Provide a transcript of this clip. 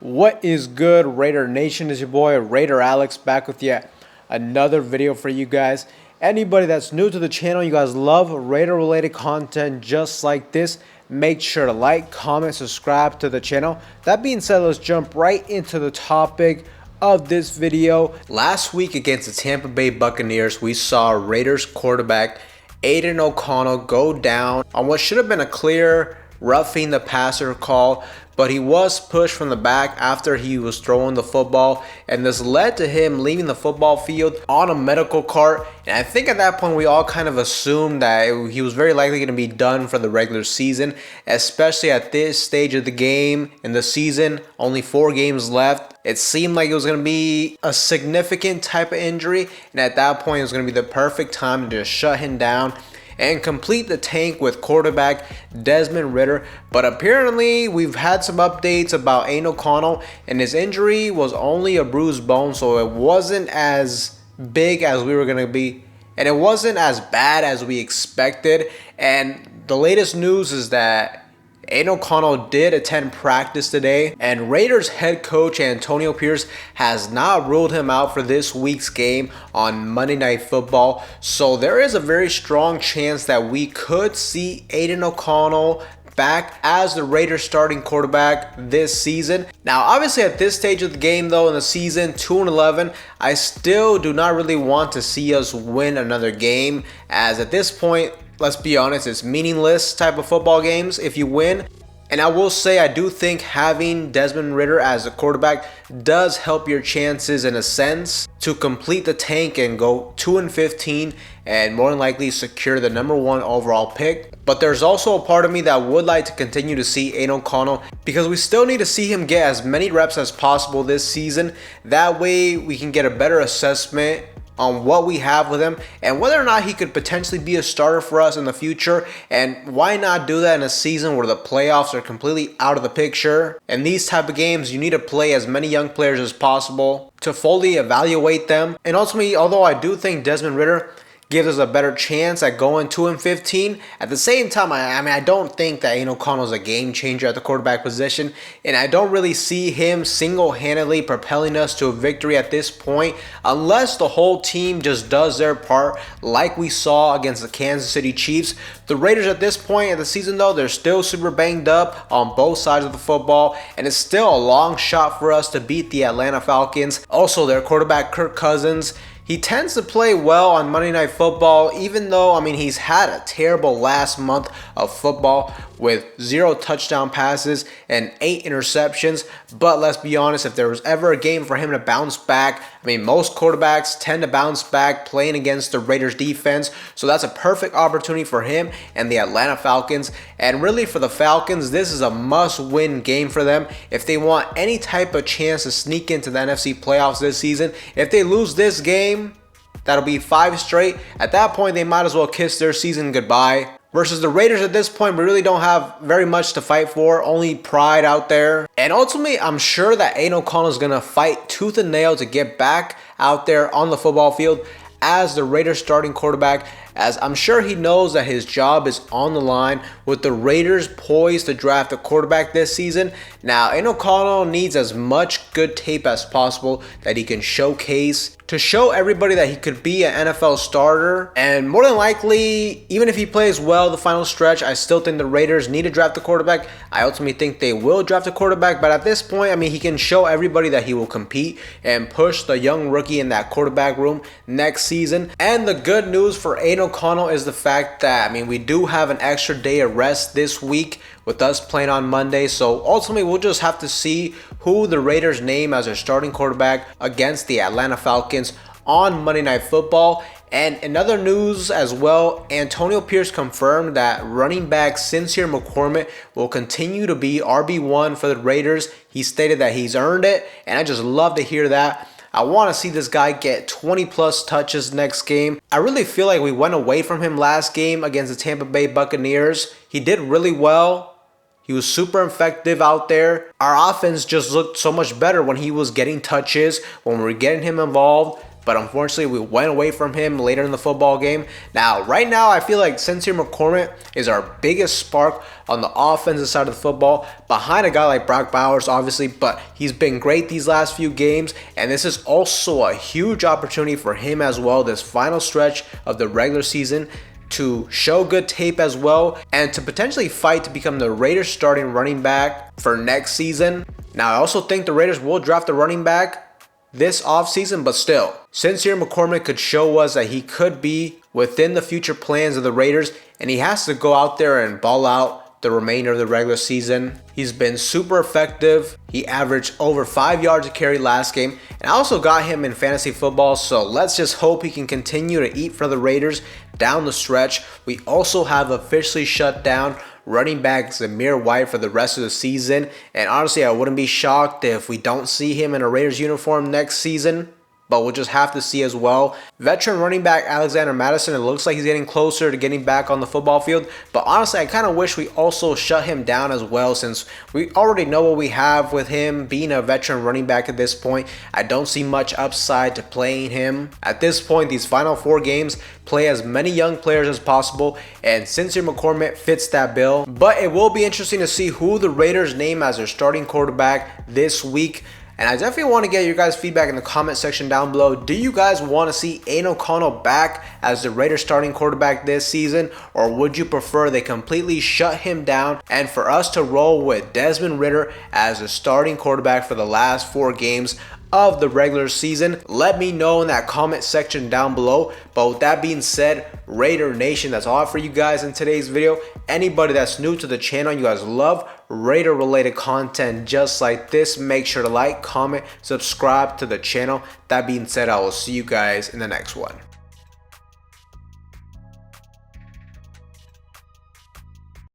What is good, Raider Nation? Is your boy Raider Alex back with yet another video for you guys. Anybody that's new to the channel, you guys love Raider related content just like this, make sure to like, comment, subscribe to the channel. That being said, let's jump right into the topic of this video. Last week against the Tampa Bay Buccaneers, we saw Raiders quarterback Aidan O'Connell go down on what should have been a clear roughing the passer call, but he was pushed from the back after he was throwing the football, and this led to him leaving the football field on a medical cart. And I think at that point we all kind of assumed that he was very likely going to be done for the regular season, especially at this stage of the game in the season, only 4 games left. It seemed like it was going to be a significant type of injury, and at that point it was going to be the perfect time to just shut him down and complete the tank with quarterback Desmond Ridder. But apparently we've had some updates about Aidan O'Connell, and his injury was only a bruised bone, so it wasn't as big as we were going to be, and it wasn't as bad as we expected. And the latest news is that Aidan O'Connell did attend practice today, and Raiders head coach Antonio Pierce has not ruled him out for this week's game on Monday Night Football. So there is a very strong chance that we could see Aidan O'Connell back as the Raiders starting quarterback this season. Now, obviously at this stage of the game though, in the season 2-11, I still do not really want to see us win another game, as at this point, let's be honest, it's meaningless type of football games if you win. And I will say, I do think having Desmond Ridder as a quarterback does help your chances in a sense to complete the tank and go 2-15 and more than likely secure the #1 overall pick. But there's also a part of me that would like to continue to see Aidan O'Connell, because we still need to see him get as many reps as possible this season. That way we can get a better assessment on what we have with him and whether or not he could potentially be a starter for us in the future. And why not do that in a season where the playoffs are completely out of the picture? In these type of games, you need to play as many young players as possible to fully evaluate them. And ultimately, although I do think Desmond Ridder gives us a better chance at going 2-15. At the same time, I don't think that Aidan O'Connell is a game changer at the quarterback position, and I don't really see him single-handedly propelling us to a victory at this point, unless the whole team just does their part like we saw against the Kansas City Chiefs. The Raiders at this point of the season though, they're still super banged up on both sides of the football, and it's still a long shot for us to beat the Atlanta Falcons. Also, their quarterback Kirk Cousins, he tends to play well on Monday Night Football, even though, he's had a terrible last month of football with 0 touchdown passes and 8 interceptions. But let's be honest, if there was ever a game for him to bounce back, most quarterbacks tend to bounce back playing against the Raiders defense. So that's a perfect opportunity for him and the Atlanta Falcons. And really for the Falcons, this is a must-win game for them if they want any type of chance to sneak into the NFC playoffs this season. If they lose this game, that'll be 5 straight. At that point, they might as well kiss their season goodbye. Versus the Raiders at this point, we really don't have very much to fight for, only pride out there. And ultimately, I'm sure that Aidan O'Connell is going to fight tooth and nail to get back out there on the football field as the Raiders starting quarterback, as I'm sure he knows that his job is on the line with the Raiders poised to draft a quarterback this season. Now, Aidan O'Connell needs as much good tape as possible that he can showcase to show everybody that he could be an NFL starter. And more than likely, even if he plays well the final stretch, I still think the Raiders need to draft a quarterback. I ultimately think they will draft a quarterback, but at this point, he can show everybody that he will compete and push the young rookie in that quarterback room next season. And the good news for Aidan O'Connell is the fact that, we do have an extra day of rest this week with us playing on Monday. So ultimately, we'll just have to see who the Raiders name as their starting quarterback against the Atlanta Falcons on Monday Night Football. And in other news as well, Antonio Pierce confirmed that running back Sincere McCormick will continue to be RB1 for the Raiders. He stated that he's earned it, and I just love to hear that. I want to see this guy get 20+ touches next game. I really feel like we went away from him last game against the Tampa Bay Buccaneers. He did really well. He was super effective out there. Our offense just looked so much better when he was getting touches, when we were getting him involved. but unfortunately we went away from him later in the football game. Now, right now, I feel like Sincere McCormick is our biggest spark on the offensive side of the football, behind a guy like Brock Bowers, obviously, but he's been great these last few games, and this is also a huge opportunity for him as well, this final stretch of the regular season, to show good tape as well and to potentially fight to become the Raiders starting running back for next season. Now, I also think the Raiders will draft a running back this offseason, but still, Sincere McCormick could show us that he could be within the future plans of the Raiders, and he has to go out there and ball out the remainder of the regular season. He's been super effective. He averaged over 5 yards a carry last game, and I also got him in fantasy football, so let's just hope he can continue to eat for the Raiders down the stretch. We also have officially shut down running back Zamir White for the rest of the season, and honestly, I wouldn't be shocked if we don't see him in a Raiders uniform next season, but we'll just have to see as well. Veteran running back Alexander Madison, it looks like he's getting closer to getting back on the football field, but honestly, I kind of wish we also shut him down as well, since we already know what we have with him being a veteran running back at this point. I don't see much upside to playing him. At this point, these final 4 games, play as many young players as possible, and Sincere McCormick fits that bill. But it will be interesting to see who the Raiders name as their starting quarterback this week. And I definitely want to get your guys' feedback in the comment section down below. Do you guys want to see Aidan O'Connell back as the Raiders starting quarterback this season? Or would you prefer they completely shut him down and for us to roll with Desmond Ridder as the starting quarterback for the last 4 games of the regular season? Let me know in that comment section down below. But with that being said, Raider Nation, that's all for you guys in today's video. Anybody that's new to the channel, you guys love Raider related content just like this, make sure to like, comment, subscribe to the channel. That being said, I will see you guys in the next one.